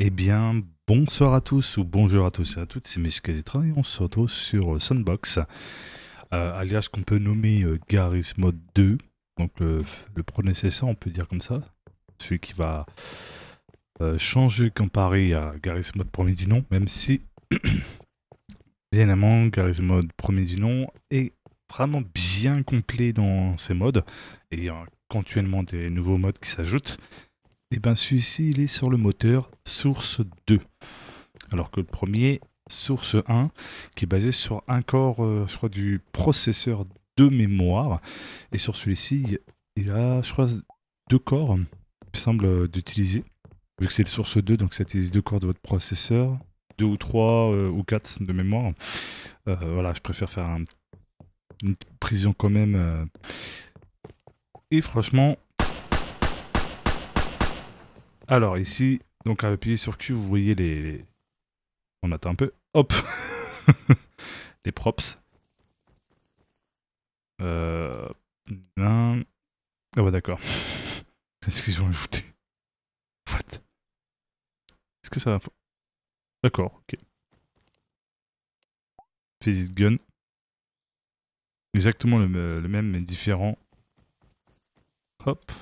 Eh bien, bonsoir à tous ou bonjour à tous et à toutes, c'est Meshkazitra et on se retrouve sur Sunbox, alias qu'on peut nommer Garry's Mod 2, donc le prédécesseur, on peut dire comme ça, celui qui va changer comparé à Garry's Mod premier du nom, même si, bien évidemment, Garry's Mod premier du nom est vraiment bien complet dans ses modes, et il y a continuellement des nouveaux modes qui s'ajoutent. Et bien celui-ci, il est sur le moteur Source 2. Alors que le premier, Source 1, qui est basé sur un corps, je crois, du processeur de mémoire. Et sur celui-ci, il a, je crois, deux corps, il me semble, d'utiliser. Vu que c'est le Source 2, donc ça utilise deux corps de votre processeur. Deux ou trois ou quatre de mémoire. Voilà, je préfère faire une précision quand même. Et franchement... Alors ici, donc à appuyer sur Q, vous voyez On attend un peu. Hop. Les props. Euh... Ah ouais, d'accord. Qu'est-ce qu'ils ont ajouté? What? Est-ce que ça va... D'accord, ok. Physics Gun. Exactement le même, mais différent. Hop.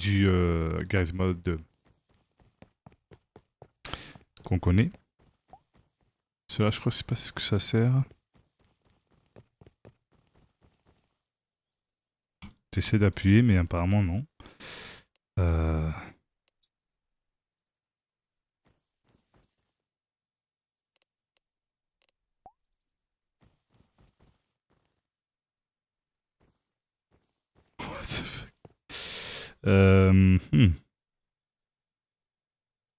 Du Garry's Mod 2 qu'on connaît. Cela, je crois, je sais pas ce que ça sert. J'essaie d'appuyer, mais apparemment non. Euh... What the fuck?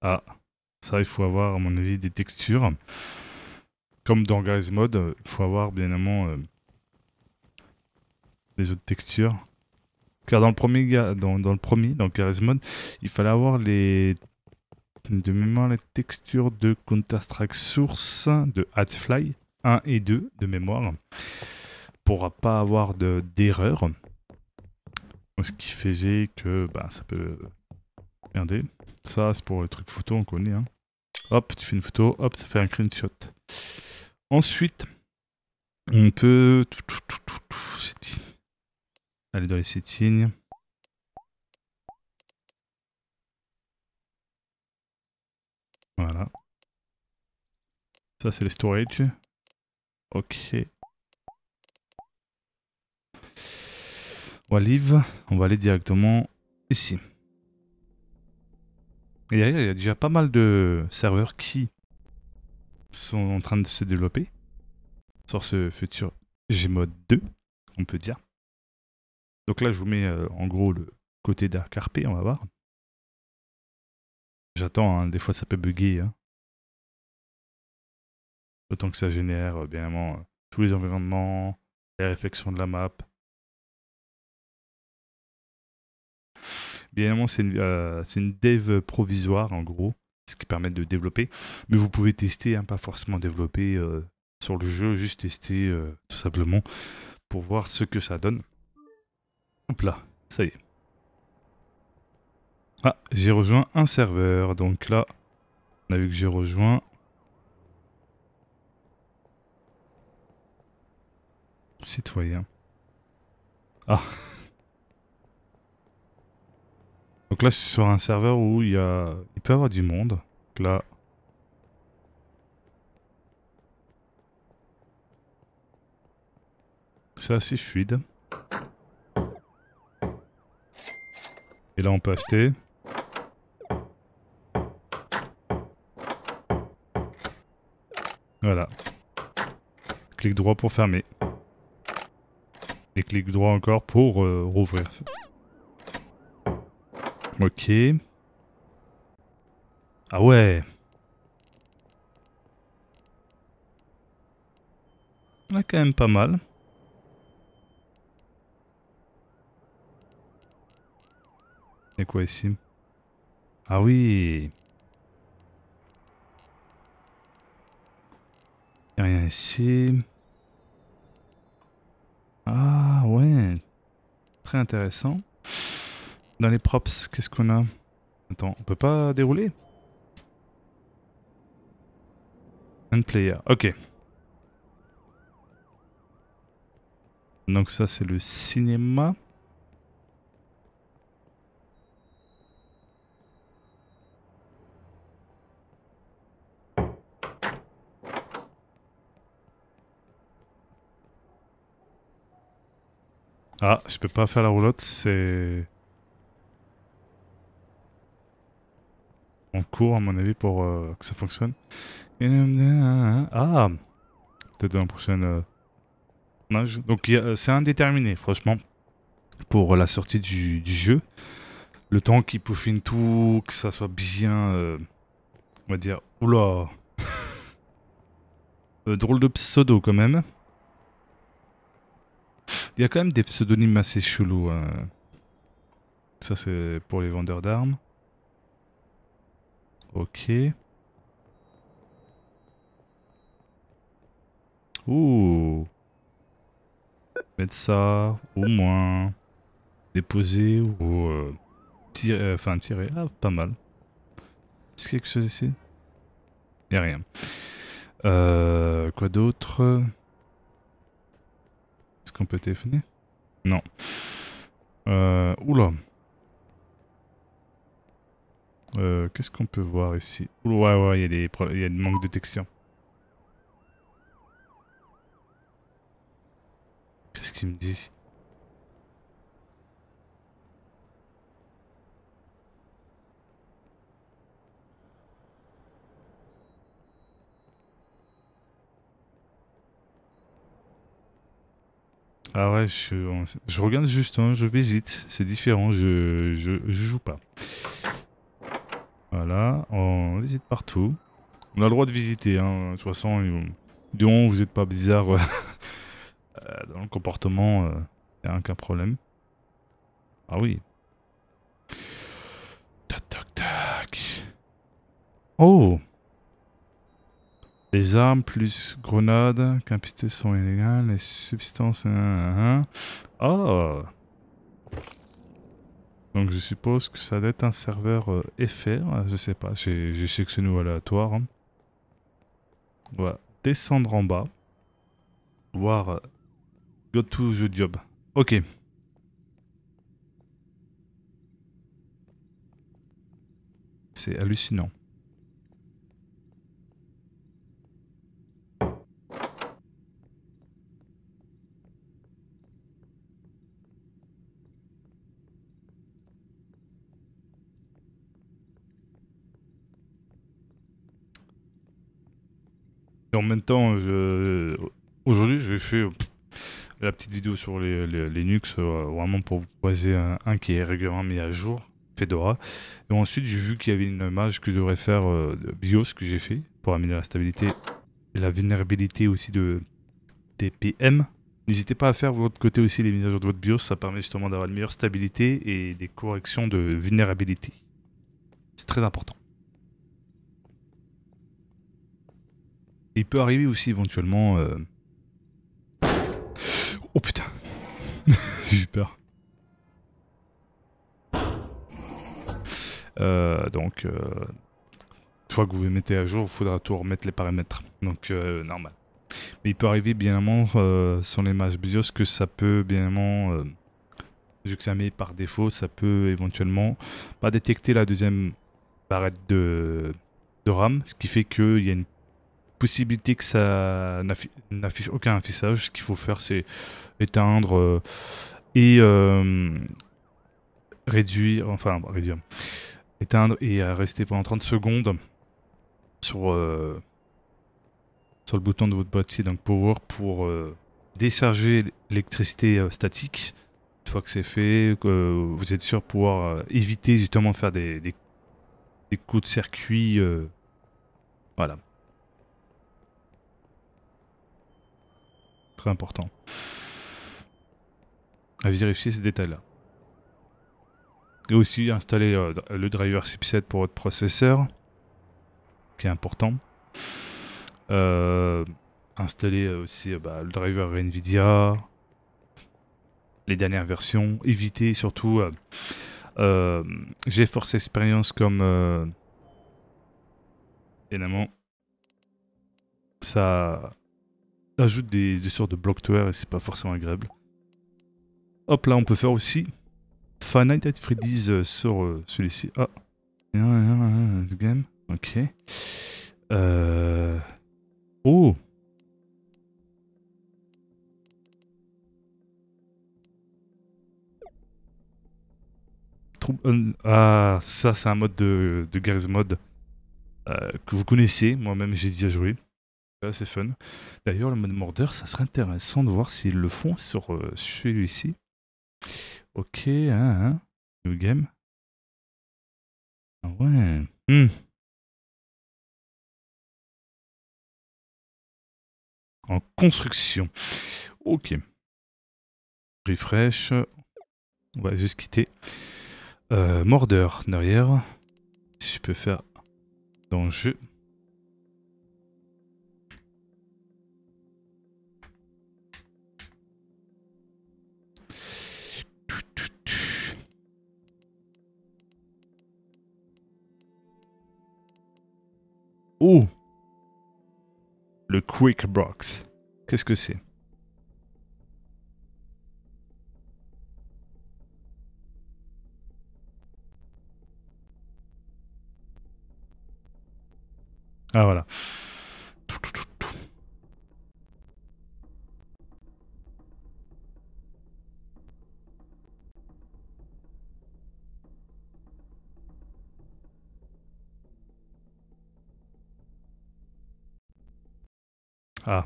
Ah, ça, il faut avoir, à mon avis, des textures. Comme dans Garry's Mod, il faut avoir, bien évidemment, les autres textures. Car dans le premier, dans Garry's Mod, il fallait avoir de mémoire les textures de Counter-Strike Source, de Hatfly 1 et 2 de mémoire, pour pas avoir d'erreur. Ce qui faisait que ça peut... Regardez, ça c'est pour le truc photo, on connaît. Hein. Hop, tu fais une photo, hop, ça fait un screenshot. Ensuite, on peut aller dans les settings. Voilà. Ça, c'est le storage. Ok. On va aller directement ici. Et il y a déjà pas mal de serveurs qui sont en train de se développer sur ce futur Gmod 2, on peut dire. Donc là, je vous mets en gros le côté Dark RP, on va voir. J'attends, hein, des fois ça peut bugger. Hein. Autant que ça génère, bien évidemment, tous les environnements, les réflexions de la map. Bien évidemment, c'est une dev provisoire, en gros, ce qui permet de développer. Mais vous pouvez tester, hein, pas forcément développer sur le jeu, juste tester tout simplement pour voir ce que ça donne. Hop là, ça y est. Ah, j'ai rejoint un serveur, donc là, on a vu que j'ai rejoint... Citoyen. Ah. Donc là, je suis sur un serveur où il peut y avoir du monde. Donc là... C'est assez fluide. Et là, on peut acheter. Voilà. Clic droit pour fermer. Et clic droit encore pour rouvrir. Ok. Ah ouais. On a quand même pas mal. Et quoi ici? Ah oui. Y'a rien ici. Ah ouais. Très intéressant. Dans les props, qu'est-ce qu'on a? Attends, on peut pas dérouler? Un player, ok. Donc ça c'est le cinéma. Ah, je peux pas faire la roulotte, c'est en cours à mon avis pour que ça fonctionne. Ah, peut-être dans la prochaine... Non, donc c'est indéterminé, franchement, pour la sortie du jeu. Le temps qu'il peaufine tout, que ça soit bien, on va dire... Oula, drôle de pseudo quand même. Il y a quand même des pseudonymes assez chelous. Ça c'est pour les vendeurs d'armes. Ok. Ouh. Mettre ça, au moins. Déposer ou tirer. Enfin, tirer. Ah, pas mal. Est-ce qu'il y a quelque chose ici? Il n'y a rien. Quoi d'autre? Est-ce qu'on peut téléphoner? Non. Oula. Qu'est-ce qu'on peut voir ici? Oula, ouais, il y a des manques de texture. Qu'est-ce qu'il me dit? Ah ouais, je regarde juste, hein, je visite. C'est différent, je joue pas. Voilà, on visite partout. On a le droit de visiter, hein. De toute façon, vous n'êtes pas bizarre dans le comportement, y a aucun problème. Ah oui. Tac, tac, tac. Oh! Les armes plus grenades, qu'un pistolet sont illégales, les substances... Oh! Donc je suppose que ça doit être un serveur FR, je sais pas, j'ai sélectionné au aléatoire. Hein. On va descendre en bas, voir go to the job. Ok. C'est hallucinant. Et en même temps, aujourd'hui j'ai fait la petite vidéo sur les Linux, vraiment pour vous poser un qui est régulièrement mis à jour, Fedora. Et ensuite j'ai vu qu'il y avait une image que je devrais faire de BIOS que j'ai fait pour améliorer la stabilité et la vulnérabilité aussi de TPM. N'hésitez pas à faire de votre côté aussi les mises à jour de votre BIOS, ça permet justement d'avoir une meilleure stabilité et des corrections de vulnérabilité. C'est très important. Et il peut arriver aussi éventuellement... Oh putain. J'ai eu peur. Donc, une fois que vous les mettez à jour, il faudra tout remettre les paramètres. Donc, normal. Mais il peut arriver bien évidemment sur les matchs BIOS que ça peut bien évidemment, vu que ça met par défaut, ça peut éventuellement pas détecter la deuxième barrette de RAM, ce qui fait qu'il y a une possibilité que ça n'affiche aucun affichage. Ce qu'il faut faire, c'est éteindre et réduire, éteindre et rester pendant 30 secondes sur le bouton de votre boîtier, donc Power, pour décharger l'électricité statique. Une fois que c'est fait, vous êtes sûr de pouvoir éviter justement de faire des coups de circuit. Voilà. Très important. À vérifier ce détail-là. Et aussi installer le driver chipset pour votre processeur, qui est important. Installer aussi le driver Nvidia, les dernières versions. Éviter surtout euh, GeForce Experience comme élément. Ça ajoute des sortes de blocs to air et c'est pas forcément agréable. Hop là, on peut faire aussi Five Nights at Freddy's sur celui-ci. Ah, game. Ok. Oh. Ah, ça c'est un mode de Garry's Mod que vous connaissez. Moi-même j'ai déjà joué. C'est fun. D'ailleurs, le mode mordeur, ça serait intéressant de voir s'ils le font sur celui-ci. Ok, New game. Ah ouais. En construction. Ok. Refresh. On va juste quitter. Mordeur derrière. Si je peux faire dans le jeu. Oh! Le Quick Box. Qu'est-ce que c'est? Ah voilà. Ah.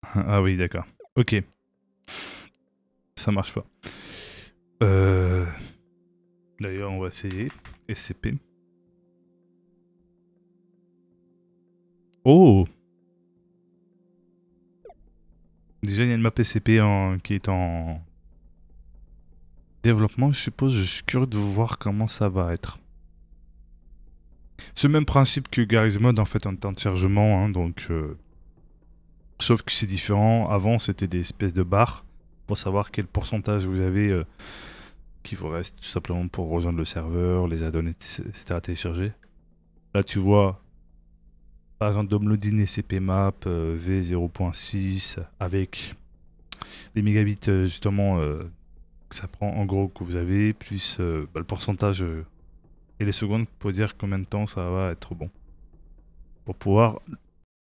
Ah oui, d'accord. Ok. Ça marche pas. D'ailleurs, on va essayer. SCP. Oh! Déjà, il y a une map SCP qui est en développement, je suppose. Je suis curieux de voir comment ça va être. C'est le même principe que Garry's Mod en fait en temps de chargement, hein, donc sauf que c'est différent. Avant, c'était des espèces de barres pour savoir quel pourcentage vous avez qui vous reste tout simplement pour rejoindre le serveur, les add-ons, etc. à télécharger. Là, tu vois, par exemple, downloading SCP map V0.6 avec les mégabits justement que ça prend en gros que vous avez, plus le pourcentage et les secondes pour dire combien de temps ça va être bon pour pouvoir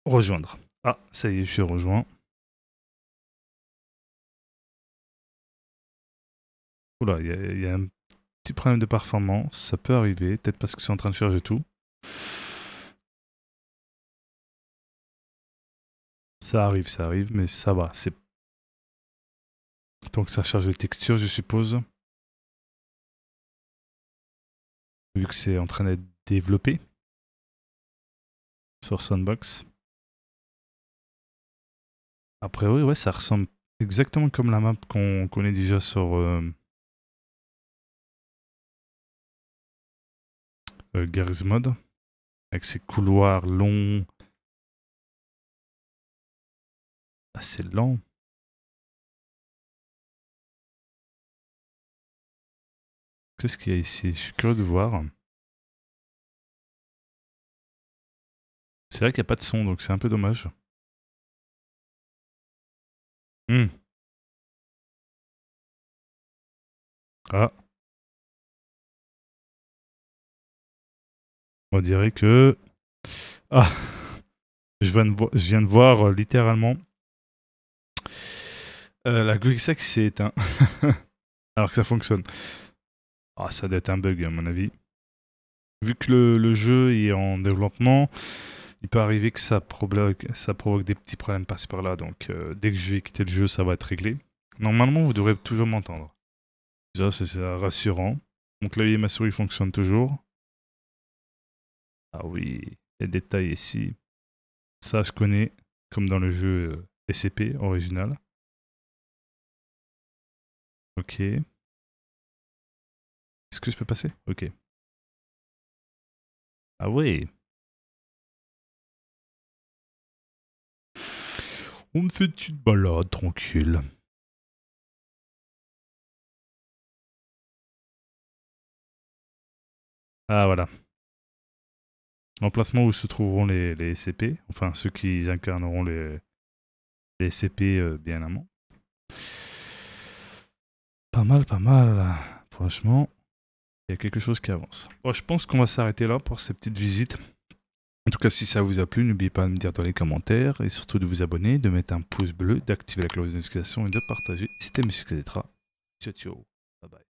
rejoindre. Ah, ça y est, je suis rejoint. Oula, il y a un petit problème de performance, ça peut arriver, peut-être parce que c'est en train de charger tout. Ça arrive, mais ça va, c'est tant que ça charge les textures, je suppose. Vu que c'est en train d'être développé sur Sandbox. Après, oui, ouais, ça ressemble exactement comme la map qu'on connaît déjà sur Garry's Mod, avec ses couloirs longs, assez lents. Qu'est-ce qu'il y a ici? Je suis curieux de voir. C'est vrai qu'il n'y a pas de son, donc c'est un peu dommage. Hmm. Ah, on dirait que... Ah, je viens de voir littéralement la GuickSec s'est éteint. Alors que ça fonctionne. Ah, ça doit être un bug à mon avis. Vu que le jeu est en développement, il peut arriver que ça provoque des petits problèmes par-ci par-là. Donc dès que je vais quitter le jeu, ça va être réglé. Normalement, vous devrez toujours m'entendre. Déjà, c'est rassurant. Mon clavier et ma souris fonctionnent toujours. Ah oui, les détails ici. Ça, je connais, comme dans le jeu SCP original. Ok. Est-ce que je peux passer? Ok. Ah ouais. On me fait une petite balade tranquille. Ah voilà. L'emplacement où se trouveront les SCP, enfin ceux qui incarneront les SCP bien amont. Pas mal, pas mal. Franchement, il y a quelque chose qui avance. Bon, je pense qu'on va s'arrêter là pour ces petites visites. En tout cas, si ça vous a plu, n'oubliez pas de me dire dans les commentaires et surtout de vous abonner, de mettre un pouce bleu, d'activer la cloche de notification et de partager. C'était Monsieur Kazetra. Ciao, ciao. Bye bye.